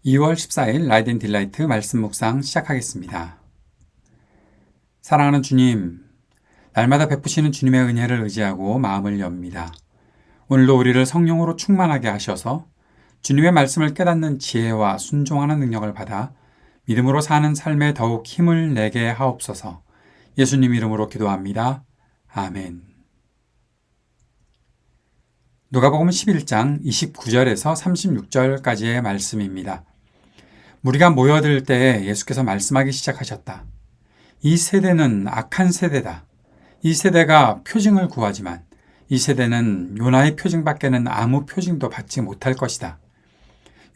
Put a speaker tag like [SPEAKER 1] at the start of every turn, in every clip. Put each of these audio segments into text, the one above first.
[SPEAKER 1] 2월 14일 라이드 앤 딜라이트 말씀 묵상 시작하겠습니다. 사랑하는 주님, 날마다 베푸시는 주님의 은혜를 의지하고 마음을 엽니다. 오늘도 우리를 성령으로 충만하게 하셔서 주님의 말씀을 깨닫는 지혜와 순종하는 능력을 받아 믿음으로 사는 삶에 더욱 힘을 내게 하옵소서. 예수님 이름으로 기도합니다. 아멘. 누가복음 11장 29절에서 36절까지의 말씀입니다. 무리가 모여들 때 예수께서 말씀하기 시작하셨다. 이 세대는 악한 세대다. 이 세대가 표징을 구하지만 이 세대는 요나의 표징밖에는 아무 표징도 받지 못할 것이다.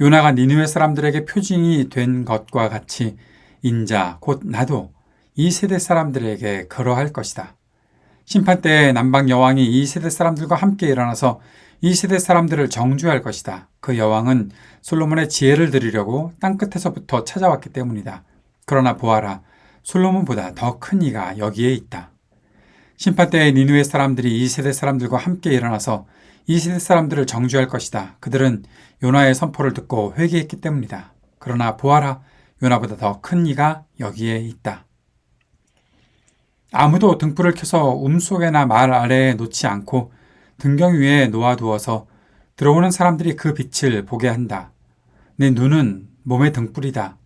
[SPEAKER 1] 요나가 니느웨 사람들에게 표징이 된 것과 같이 인자 곧 나도 이 세대 사람들에게 그러할 것이다. 심판 때에 남방 여왕이 이 세대 사람들과 함께 일어나서 이 세대 사람들을 정죄할 것이다. 그 여왕은 솔로몬의 지혜를 들으려고 땅끝에서부터 찾아왔기 때문이다. 그러나 보아라, 솔로몬보다 더 큰 이가 여기에 있다. 심판 때에 니느웨 사람들이 이 세대 사람들과 함께 일어나서 이 세대 사람들을 정죄할 것이다. 그들은 요나의 선포를 듣고 회개했기 때문이다. 그러나 보아라, 요나보다 더 큰 이가 여기에 있다. 아무도 등불을 켜서 움속에나 말 아래에 놓지 않고 등경 위에 놓아두어서 들어오는 사람들이 그 빛을 보게 한다. 내 눈은 몸의 등불이다.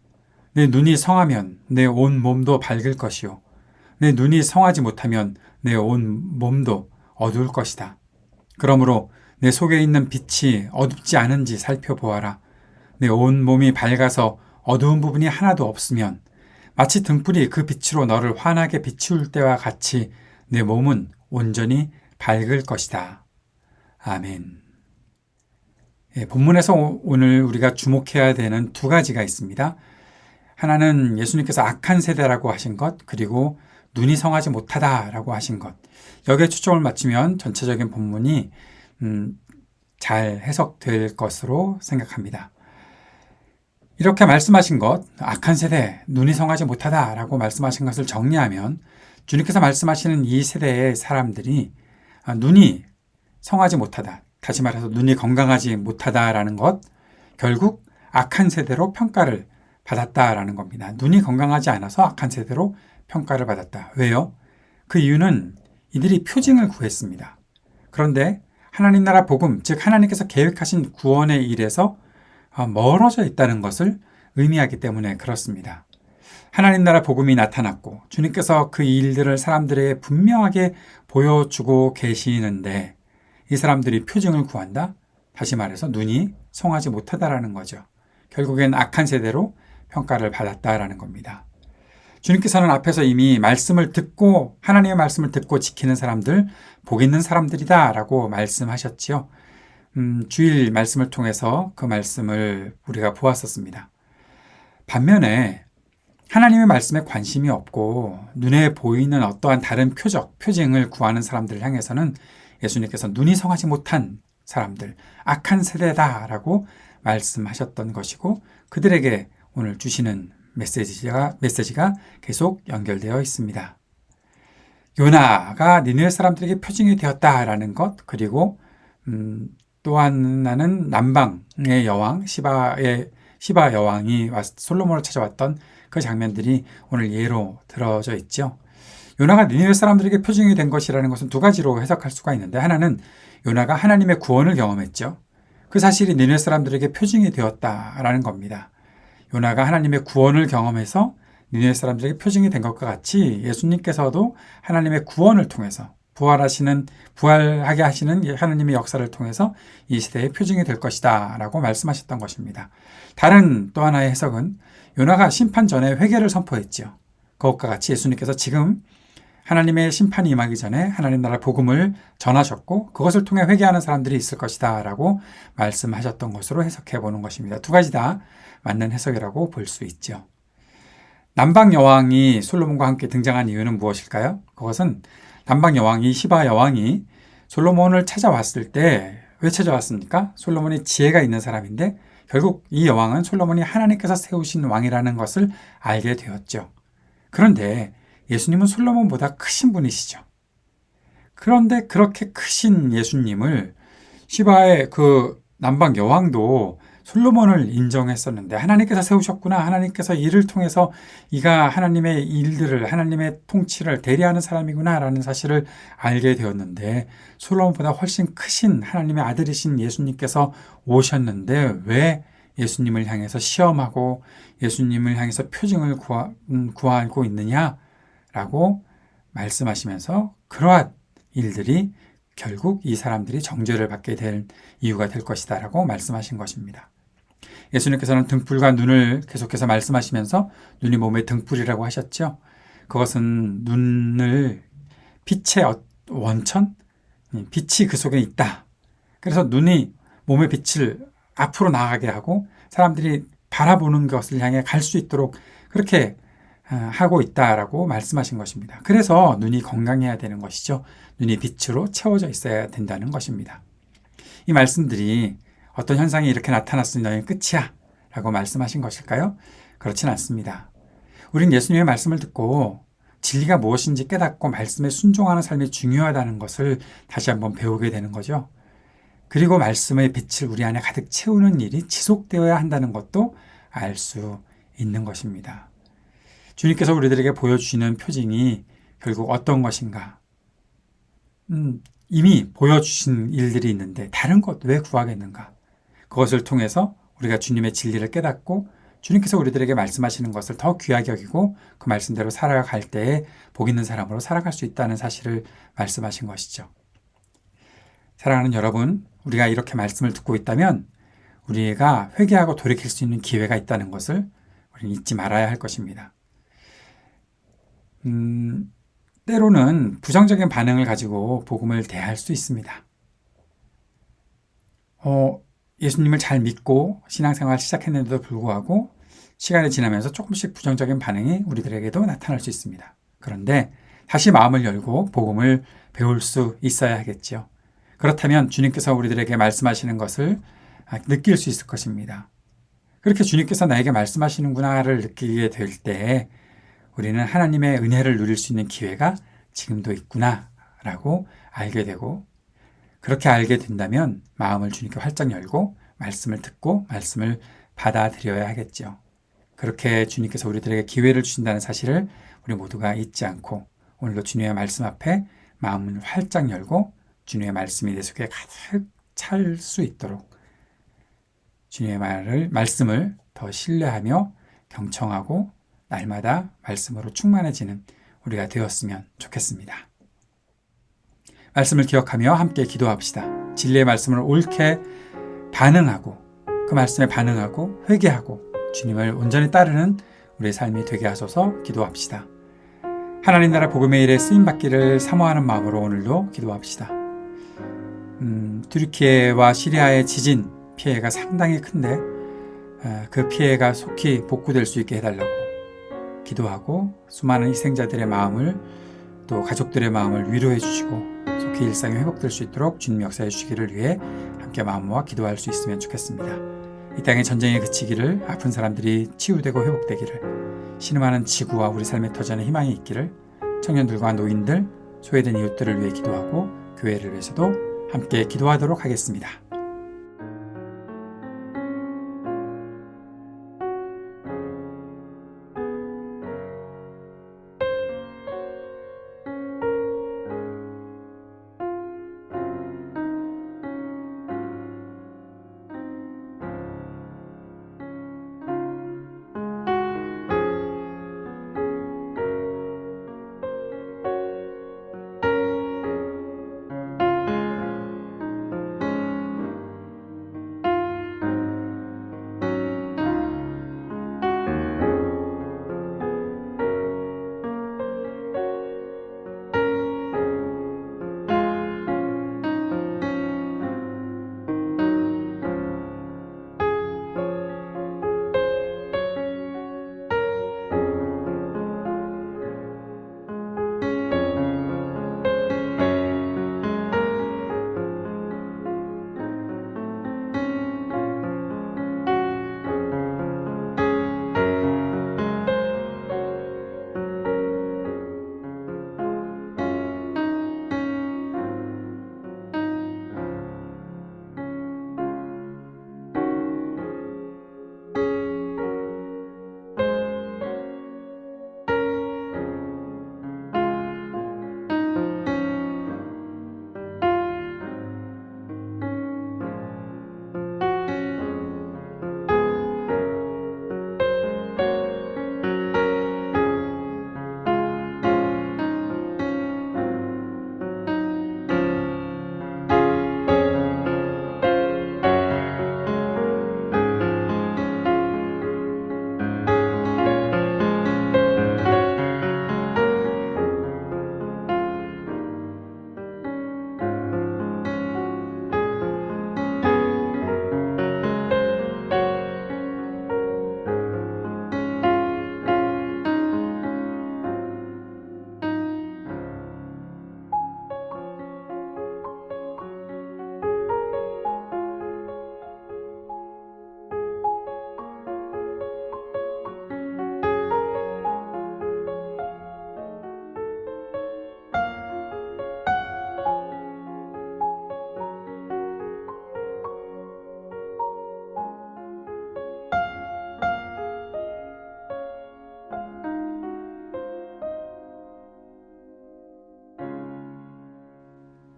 [SPEAKER 1] 내 눈이 성하면 내 온 몸도 밝을 것이요. 내 눈이 성하지 못하면 내 온 몸도 어두울 것이다. 그러므로 내 속에 있는 빛이 어둡지 않은지 살펴보아라. 내 온 몸이 밝아서 어두운 부분이 하나도 없으면 마치 등불이 그 빛으로 너를 환하게 비추울 때와 같이 내 몸은 온전히 밝을 것이다. 아멘. 본문에서 오늘 우리가 주목해야 되는 두 가지가 있습니다. 하나는 예수님께서 악한 세대라고 하신 것, 그리고 눈이 성하지 못하다라고 하신 것. 여기에 초점을 맞추면 전체적인 본문이 잘 해석될 것으로 생각합니다. 이렇게 말씀하신 것, 악한 세대, 눈이 성하지 못하다라고 말씀하신 것을 정리하면 주님께서 말씀하시는 이 세대의 사람들이 눈이 성하지 못하다, 다시 말해서 눈이 건강하지 못하다라는 것, 결국 악한 세대로 평가를 받았다라는 겁니다. 눈이 건강하지 않아서 악한 세대로 평가를 받았다. 왜요? 그 이유는 이들이 표징을 구했습니다. 그런데 하나님 나라 복음, 즉 하나님께서 계획하신 구원의 일에서 멀어져 있다는 것을 의미하기 때문에 그렇습니다. 하나님 나라 복음이 나타났고 주님께서 그 일들을 사람들에게 분명하게 보여주고 계시는데 이 사람들이 표징을 구한다? 다시 말해서 눈이 성하지 못하다라는 거죠. 결국엔 악한 세대로 평가를 받았다라는 겁니다. 주님께서는 앞에서 이미 말씀을 듣고 하나님의 말씀을 듣고 지키는 사람들, 복 있는 사람들이다 라고 말씀하셨지요. 주일 말씀을 통해서 그 말씀을 우리가 보았었습니다. 반면에 하나님의 말씀에 관심이 없고 눈에 보이는 어떠한 다른 표징을 구하는 사람들을 향해서는 예수님께서 눈이 성하지 못한 사람들, 악한 세대다라고 말씀하셨던 것이고 그들에게 오늘 주시는 메시지가 계속 연결되어 있습니다. 요나가 니느웨 사람들에게 표징이 되었다라는 것, 그리고 또 하나는 남방의 여왕 시바 여왕이 솔로몬을 찾아왔던 그 장면들이 오늘 예로 들어져 있죠. 요나가 니느웨 사람들에게 표징이 된 것이라는 것은 두 가지로 해석할 수가 있는데, 하나는 요나가 하나님의 구원을 경험했죠. 그 사실이 니느웨 사람들에게 표징이 되었다라는 겁니다. 요나가 하나님의 구원을 경험해서 니느웨 사람들에게 표징이 된 것과 같이 예수님께서도 하나님의 구원을 통해서 부활하게 하시는 하나님의 역사를 통해서 이 시대의 표징이 될 것이다 라고 말씀하셨던 것입니다. 다른 또 하나의 해석은 요나가 심판 전에 회개를 선포했죠. 그것과 같이 예수님께서 지금 하나님의 심판이 임하기 전에 하나님 나라 복음을 전하셨고 그것을 통해 회개하는 사람들이 있을 것이다 라고 말씀하셨던 것으로 해석해 보는 것입니다. 두 가지 다 맞는 해석이라고 볼 수 있죠. 남방 여왕이 솔로몬과 함께 등장한 이유는 무엇일까요? 그것은 남방 여왕이 시바 여왕이 솔로몬을 찾아왔을 때 왜 찾아왔습니까? 솔로몬이 지혜가 있는 사람인데 결국 이 여왕은 솔로몬이 하나님께서 세우신 왕이라는 것을 알게 되었죠. 그런데 예수님은 솔로몬보다 크신 분이시죠. 그런데 그렇게 크신 예수님을 시바의 그 남방 여왕도 솔로몬을 인정했었는데 하나님께서 세우셨구나. 하나님께서 이를 통해서 이가 하나님의 일들을 하나님의 통치를 대리하는 사람이구나 라는 사실을 알게 되었는데 솔로몬보다 훨씬 크신 하나님의 아들이신 예수님께서 오셨는데 왜 예수님을 향해서 시험하고 예수님을 향해서 표징을 구하고 있느냐라고 말씀하시면서 그러한 일들이 결국 이 사람들이 정죄를 받게 될 이유가 될 것이다 라고 말씀하신 것입니다. 예수님께서는 등불과 눈을 계속해서 말씀하시면서 눈이 몸의 등불이라고 하셨죠. 그것은 눈을 빛의 원천? 빛이 그 속에 있다. 그래서 눈이 몸의 빛을 앞으로 나가게 하고 사람들이 바라보는 것을 향해 갈 수 있도록 그렇게 하고 있다라고 말씀하신 것입니다. 그래서 눈이 건강해야 되는 것이죠. 눈이 빛으로 채워져 있어야 된다는 것입니다. 이 말씀들이 어떤 현상이 이렇게 나타났으니 너희는 끝이야 라고 말씀하신 것일까요? 그렇진 않습니다. 우린 예수님의 말씀을 듣고 진리가 무엇인지 깨닫고 말씀에 순종하는 삶이 중요하다는 것을 다시 한번 배우게 되는 거죠. 그리고 말씀의 빛을 우리 안에 가득 채우는 일이 지속되어야 한다는 것도 알 수 있는 것입니다. 주님께서 우리들에게 보여주시는 표징이 결국 어떤 것인가? 이미 보여주신 일들이 있는데 다른 것 왜 구하겠는가? 그것을 통해서 우리가 주님의 진리를 깨닫고 주님께서 우리들에게 말씀하시는 것을 더 귀하게 여기고 그 말씀대로 살아갈 때에 복 있는 사람으로 살아갈 수 있다는 사실을 말씀하신 것이죠. 사랑하는 여러분, 우리가 이렇게 말씀을 듣고 있다면 우리가 회개하고 돌이킬 수 있는 기회가 있다는 것을 우리는 잊지 말아야 할 것입니다. 때로는 부정적인 반응을 가지고 복음을 대할 수 있습니다. 예수님을 잘 믿고 신앙생활을 시작했는데도 불구하고 시간이 지나면서 조금씩 부정적인 반응이 우리들에게도 나타날 수 있습니다. 그런데 다시 마음을 열고 복음을 배울 수 있어야 하겠죠. 그렇다면 주님께서 우리들에게 말씀하시는 것을 느낄 수 있을 것입니다. 그렇게 주님께서 나에게 말씀하시는구나를 느끼게 될 때 우리는 하나님의 은혜를 누릴 수 있는 기회가 지금도 있구나라고 알게 되고 그렇게 알게 된다면 마음을 주님께 활짝 열고 말씀을 듣고 말씀을 받아들여야 하겠죠. 그렇게 주님께서 우리들에게 기회를 주신다는 사실을 우리 모두가 잊지 않고 오늘도 주님의 말씀 앞에 마음을 활짝 열고 주님의 말씀이 내 속에 가득 찰 수 있도록 주님의 말씀을 더 신뢰하며 경청하고 날마다 말씀으로 충만해지는 우리가 되었으면 좋겠습니다. 말씀을 기억하며 함께 기도합시다. 진리의 말씀을 옳게 반응하고 그 말씀에 반응하고 회개하고 주님을 온전히 따르는 우리의 삶이 되게 하소서. 기도합시다. 하나님 나라 복음의 일에 쓰임받기를 사모하는 마음으로 오늘도 기도합시다. 튀르키예와 시리아의 지진 피해가 상당히 큰데 그 피해가 속히 복구될 수 있게 해달라고 기도하고 수많은 희생자들의 마음을 또 가족들의 마음을 위로해 주시고 속히 일상이 회복될 수 있도록 주님 역사해 주시기를 위해 함께 마음 모아 기도할 수 있으면 좋겠습니다. 이 땅의 전쟁이 그치기를, 아픈 사람들이 치유되고 회복되기를, 신음하는 지구와 우리 삶의 터전에 희망이 있기를, 청년들과 노인들, 소외된 이웃들을 위해 기도하고 교회를 위해서도 함께 기도하도록 하겠습니다.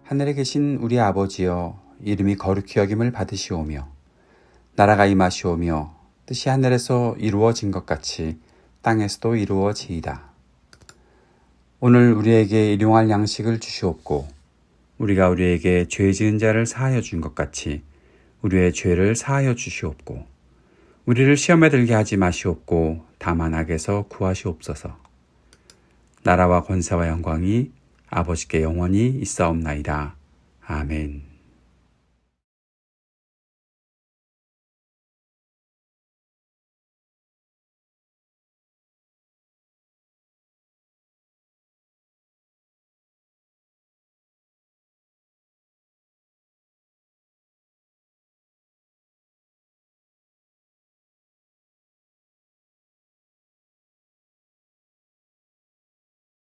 [SPEAKER 2] 하늘에 계신 우리 아버지여, 이름이 거룩히 여김을 받으시오며 나라가 임하시오며 뜻이 하늘에서 이루어진 것 같이 땅에서도 이루어지이다. 오늘 우리에게 일용할 양식을 주시옵고 우리가 우리에게 죄 지은 자를 사하여 준 것 같이 우리의 죄를 사하여 주시옵고 우리를 시험에 들게 하지 마시옵고 다만 악에서 구하시옵소서. 나라와 권세와 영광이 아버지께 영원히 있사옵나이다. 아멘.